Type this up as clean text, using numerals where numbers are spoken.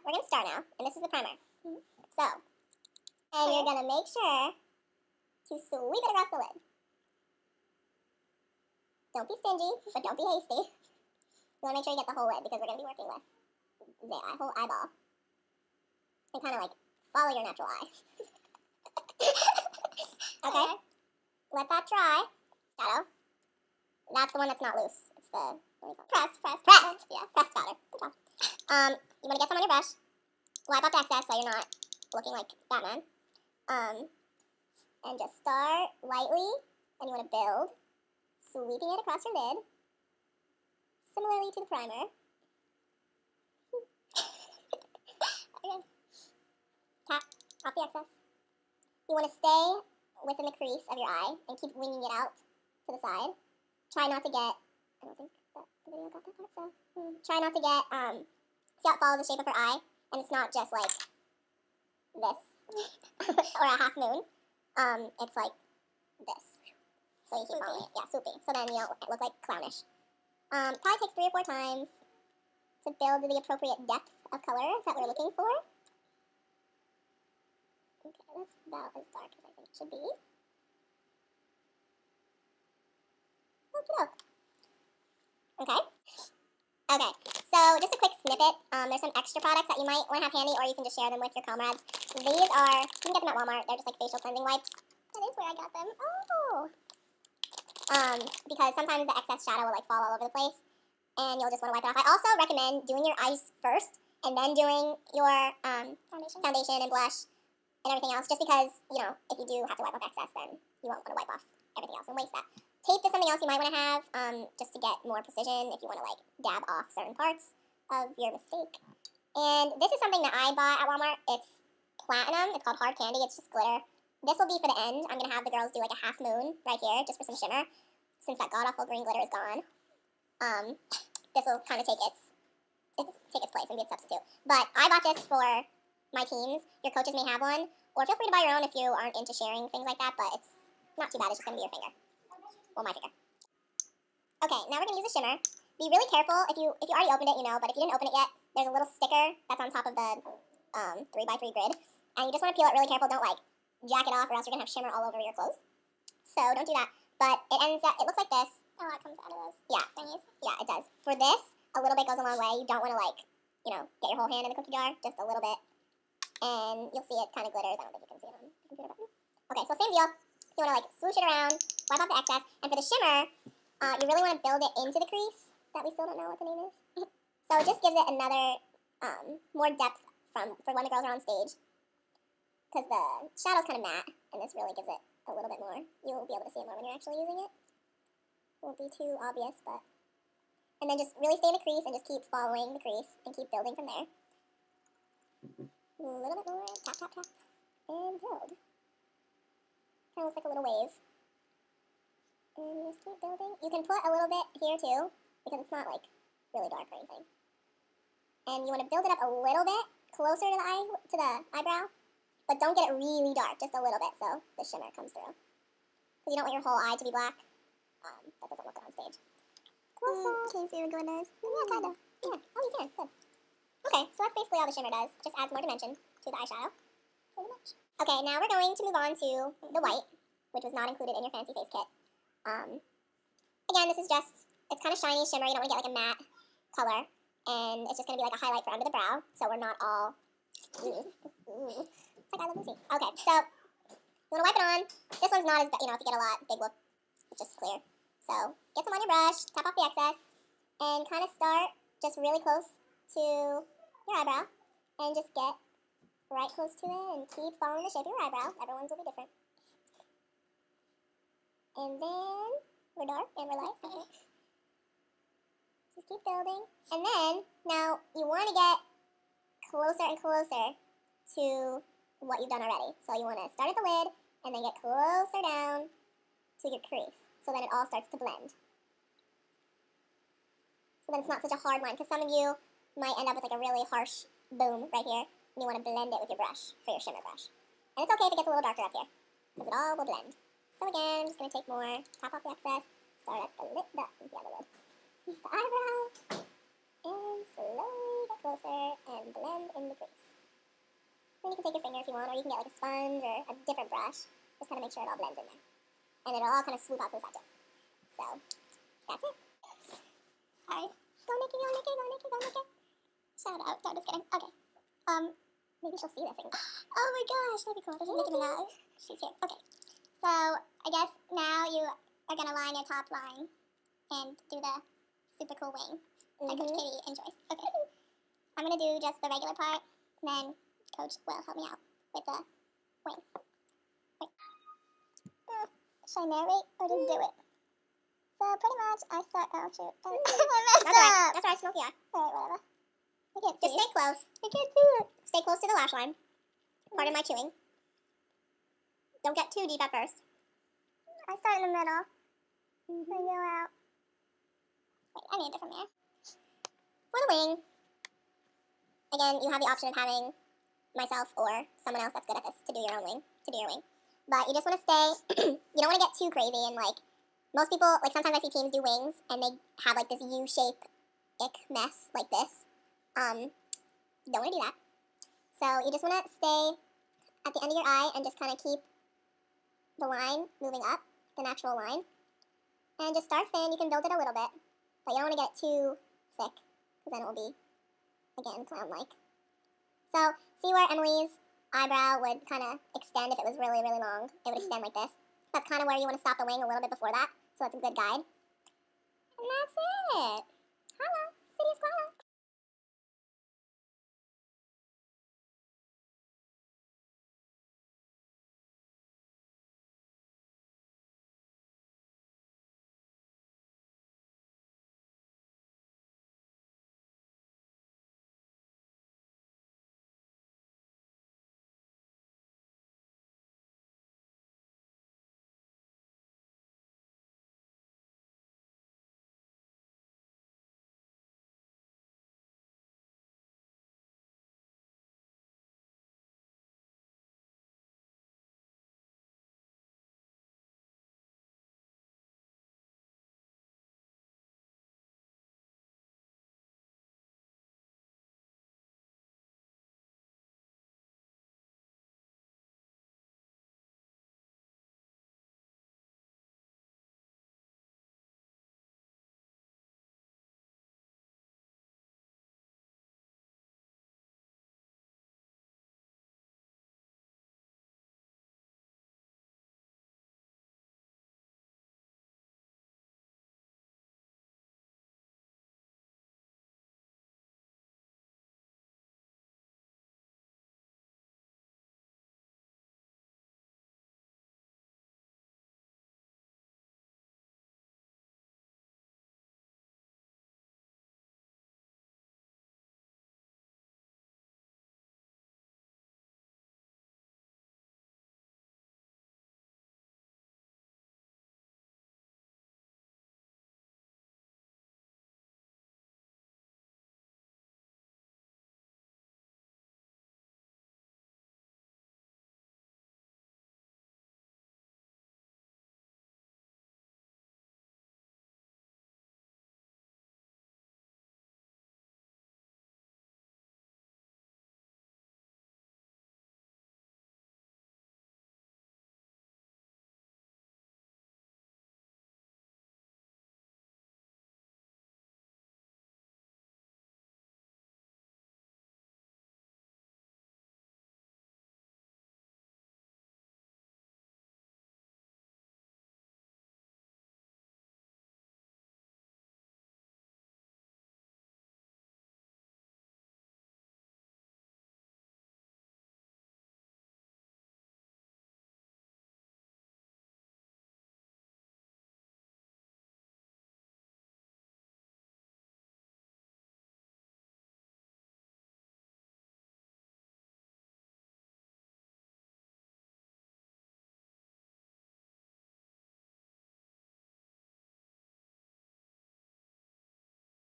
we're going to start now, and this is the primer. So, and you're going to make sure to sweep it across the lid. Don't be stingy, but don't be hasty. You want to make sure you get the whole lid because we're going to be working with the whole eyeball. And kind of like follow your natural eye. Okay? Let that dry. Shadow. That's the one that's not loose. It's the pressed. Yeah, pressed powder. Good job. You want to get some on your brush. Wipe off the excess so you're not looking like Batman. And just start lightly, and you want to build, sweeping it across your lid, similarly to the primer. Okay. Tap off the excess. You want to stay within the crease of your eye and keep winging it out to the side. Try not to get, I don't think that the video got that part, so try not to get, see how it follows the shape of her eye, and it's not just like this, or a half moon. It's like this. So you keep following it. Yeah, swooping. So then you don't look like clownish. Probably takes 3 or 4 times to build the appropriate depth of color that we're looking for. Okay, that's about as dark as I think it should be. Okay. Okay, so just a quick snippet. There's some extra products that you might want to have handy, or you can just share them with your comrades. These are, you can get them at Walmart. They're just like facial cleansing wipes. That is where I got them. Oh! Because sometimes the excess shadow will like fall all over the place, and you'll just want to wipe it off. I also recommend doing your eyes first, and then doing your foundation and blush and everything else, just because, you know, if you do have to wipe off excess, then you won't want to wipe off everything else and waste that. Tape is something else you might want to have, just to get more precision if you want to like dab off certain parts of your mistake. And this is something that I bought at Walmart. It's platinum. It's called Hard Candy. It's just glitter. This will be for the end. I'm going to have the girls do like a half moon right here, just for some shimmer, since that god-awful green glitter is gone. This will kind of take its place and be its substitute. But I bought this for my teens. Your coaches may have one, or feel free to buy your own if you aren't into sharing things like that, but it's not too bad. It's just going to be your finger. Well, my finger. Okay, now we're going to use a shimmer. Be really careful. If you already opened it, you know, but if you didn't open it yet, there's a little sticker that's on top of the 3x3 grid, and you just want to peel it really careful. Don't, like, jack it off, or else you're going to have shimmer all over your clothes. So don't do that. But it ends up, it looks like this. Oh, it comes out of those thingies. Yeah, it does. For this, a little bit goes a long way. You don't want to, like, you know, get your whole hand in the cookie jar, just a little bit. And you'll see it kind of glitters. I don't think you can see it on the computer button. Okay, so same deal. You want to, like, swoosh it around, wipe off the excess. And for the shimmer, you really want to build it into the crease that we still don't know what the name is. So it just gives it another, more depth for when the girls are on stage. Because the shadow's kind of matte, and this really gives it a little bit more. You'll be able to see it more when you're actually using it. Won't be too obvious, but... And then just really stay in the crease and just keep following the crease and keep building from there. A little bit more. Tap, tap, tap. And build. Kind of looks like a little wave. And just keep building. You can put a little bit here too, because it's not like really dark or anything. And you want to build it up a little bit closer to the eyebrow, but don't get it really dark, just a little bit, so the shimmer comes through. Because you don't want your whole eye to be black. That doesn't look good on stage. Closer. Can you see the glitters? Yeah, kind of. Yeah. Oh, you can. Good. Okay, so that's basically all the shimmer does. Just adds more dimension to the eyeshadow. Pretty much. Okay, now we're going to move on to the white, which was not included in your fancy face kit. Again, this is just, it's kind of shiny shimmer. You don't want to get like a matte color. And it's just going to be like a highlight for under the brow. So we're not all... It's like I Love Lucy. Okay, so you want to wipe it on. This one's not as, you know, if you get a lot, big whoop, it's just clear. So get some on your brush, tap off the excess, and kind of start just really close to your eyebrow. And just get right close to it and keep following the shape of your eyebrow. Everyone's will be different. And then we're dark and we're light. Okay. Just keep building. And then, now you want to get closer and closer to what you've done already. So you want to start at the lid and then get closer down to your crease. So then it all starts to blend. So then it's not such a hard line, because some of you might end up with like a really harsh boom right here. And you want to blend it with your brush for your shimmer brush. And it's okay if it gets a little darker up here, because it all will blend. So again, I'm just going to take more, tap off the excess, start at the lid, the eyebrow, and slowly get closer and and blend in the crease. Then you can take your finger if you want, or you can get like a sponge or a different brush. Just kind of make sure it all blends in there. And it'll all kind of swoop out to the side too. So, that's it. Sorry. Go Nikki, go Nikki, go Nikki, go Nikki. Shout out. No, just kidding. Okay. Maybe she'll see this thing. Oh my gosh, that'd be cool. This is Nicki Minaj. She's here. Okay. So, I guess now you are going to line your top line and do the super cool wing that Coach Katie enjoys. Okay. I'm going to do just the regular part, and then Coach will help me out with the wing. Wait. Should I narrate or just do it? So, pretty much, I start... Oh, shoot. I messed up. That's right, Smokey. Alright, whatever. I can't see. Just stay close. I can't see it. Stay close to the lash line. Pardon my chewing. Don't get too deep at first. I start in the middle. I go out. Wait, I need a different mirror. For the wing, again, you have the option of having myself or someone else that's good at this to do your own wing, to do your wing. But you just want to stay, you don't want to get too crazy and like, most people, like sometimes I see teams do wings and they have like this U-shape-ick mess like this. Don't want to do that. So you just want to stay at the end of your eye and just kind of keep the line moving up, the natural line. And just start thin. You can build it a little bit, but you don't want to get it too thick because then it will be, again, clown-like. So see where Emily's eyebrow would kind of extend if it was really, really long. It would extend like this. That's kind of where you want to stop the wing a little bit before that, so that's a good guide. And that's it.